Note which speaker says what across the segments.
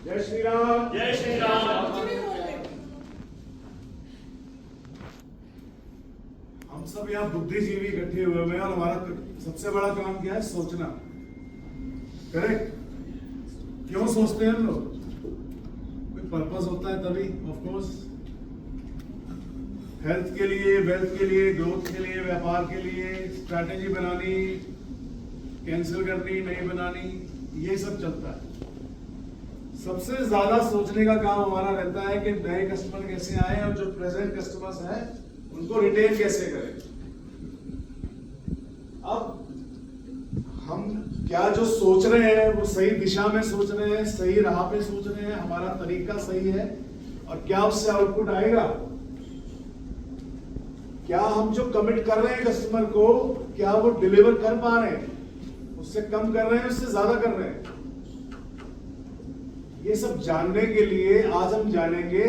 Speaker 1: जय श्री राम।
Speaker 2: जय श्री राम।
Speaker 1: हम सब यहाँ बुद्धिजीवी इकट्ठे हुए हैं और हमारा सबसे बड़ा काम क्या है? सोचना। करेक्ट? क्यों सोचते हैं हम लोग? कोई पर्पस होता है तभी। ऑफ कोर्स हेल्थ के लिए, वेल्थ के लिए, ग्रोथ के लिए, व्यापार के लिए, स्ट्रैटेजी बनानी, कैंसिल करनी, नहीं बनानी, ये सब चलता है। सबसे ज्यादा सोचने का काम हमारा रहता है कि नए कस्टमर कैसे आए और जो प्रेजेंट कस्टमर्स हैं उनको रिटेन कैसे करें। अब हम क्या जो सोच रहे हैं वो सही दिशा में सोच रहे हैं, सही राह पे सोच रहे हैं, हमारा तरीका सही है और क्या उससे आउटपुट आएगा? क्या हम जो कमिट कर रहे हैं कस्टमर को, क्या वो डिलीवर कर पा रहे हैं? उससे कम कर रहे हैं, उससे ज्यादा कर रहे हैं? ये सब जानने के लिए आज हम जानेंगे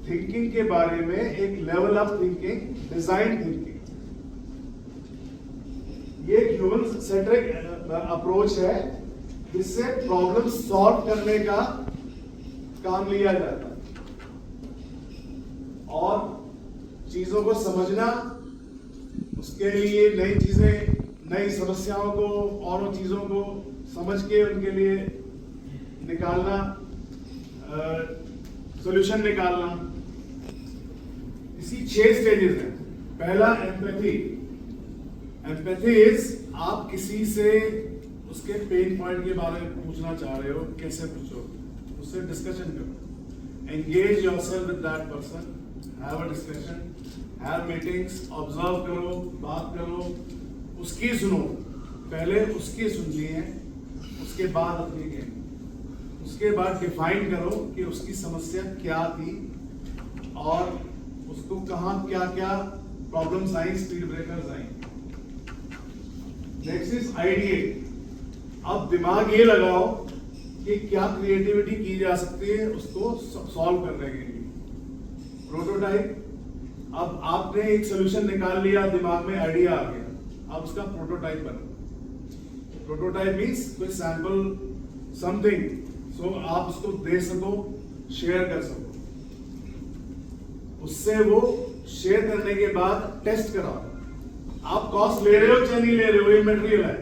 Speaker 1: थिंकिंग के बारे में, एक level of thinking, design thinking. ये एक ह्यूमन सेंट्रिक अप्रोच है जिससे प्रॉब्लम सॉल्व करने का काम लिया जाता है और चीजों को समझना, उसके लिए नई चीजें, नई समस्याओं को और उन चीजों को समझ के उनके लिए निकालना, सॉल्यूशन निकालना। इसी 6 स्टेजेस हैं। पहला एम्पैथी। एम्पैथी इज आप किसी से उसके पेन पॉइंट के बारे में पूछना चाह रहे हो, कैसे पूछो? उससे डिस्कशन करो, engage yourself with that person, have a discussion, have meetings, observe करो, बात करो, उसकी सुनो। पहले उसकी सुननी है, उसके बाद अपनी कहनी। उसके बाद डिफाइन करो कि उसकी समस्या क्या थी और उसको कहां क्या क्या problems I, speed breakers I. Next is ideate. अब दिमाग ये लगाओ कि क्या क्रिएटिविटी की जा सकती है उसको सॉल्व करने के लिए। प्रोटोटाइप। अब आपने एक सोल्यूशन निकाल लिया, दिमाग में आइडिया आ गया, अब उसका प्रोटोटाइप बनो। प्रोटोटाइप मीन्स कोई सैंपल समथिंग, सो आप उसको दे सको, शेयर कर सको। उससे वो शेयर करने के बाद टेस्ट कराओ। आप कॉस्ट ले रहे हो चाहे नहीं ले रहे हो, ये मटेरियल है।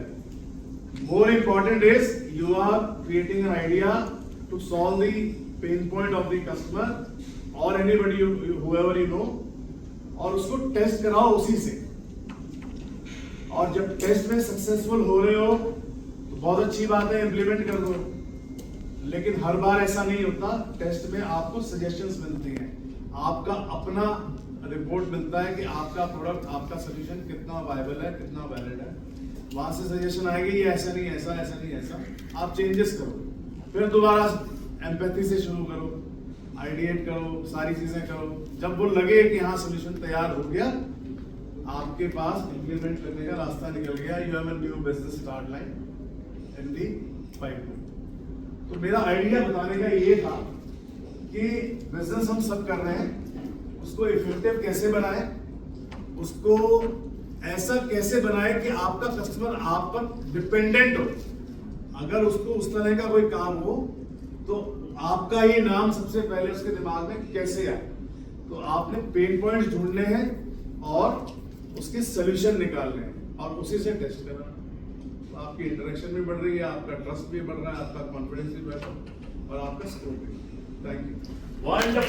Speaker 1: More important is you are creating an idea to solve the pain point of the customer और एनीबडी हुएवर यू नो, और उसको टेस्ट कराओ उसी से। और जब टेस्ट में सक्सेसफुल हो रहे हो तो बहुत अच्छी बात है, इंप्लीमेंट कर दो। लेकिन हर बार ऐसा नहीं होता। टेस्ट में आपको सजेशंस मिलती हैं, आपका अपना रिपोर्ट मिलता है कि आपका प्रोडक्ट, आपका सोल्यूशन कितना वायबल है, कितना वैलिड है। वहां से सजेशन आएगी, ये ऐसा नहीं ऐसा, ऐसा नहीं ऐसा, आप चेंजेस करो। फिर दोबारा एम्पैथी से शुरू करो, आइडिएट करो, सारी चीजें करो। जब वो लगे कि हाँ सोल्यूशन तैयार हो गया, आपके पास इंप्लीमेंट करने का रास्ता निकल गया। You have a new business start line in the pipeline. तो मेरा आइडिया बताने का ये था कि बिजनेस हम सब कर रहे हैं, उसको इफेक्टिव कैसे बनाएं, उसको ऐसा कैसे बनाएं कि आपका कस्टमर आप पर डिपेंडेंट हो। अगर उसको उस तरह का कोई काम हो तो आपका ही नाम सबसे पहले उसके दिमाग में कैसे आए। तो आपने पेन पॉइंट्स ढूंढने हैं और उसके सोल्यूशन निकालने हैं और उसी से टेस्ट करना। तो आपकी इंटरेक्शन भी बढ़ रही है, आपका ट्रस्ट भी बढ़ रहा है, आपका कॉन्फिडेंस भी बढ़ रहा है और आपका स्कोर भी। Thank you.
Speaker 2: वंडरफुल।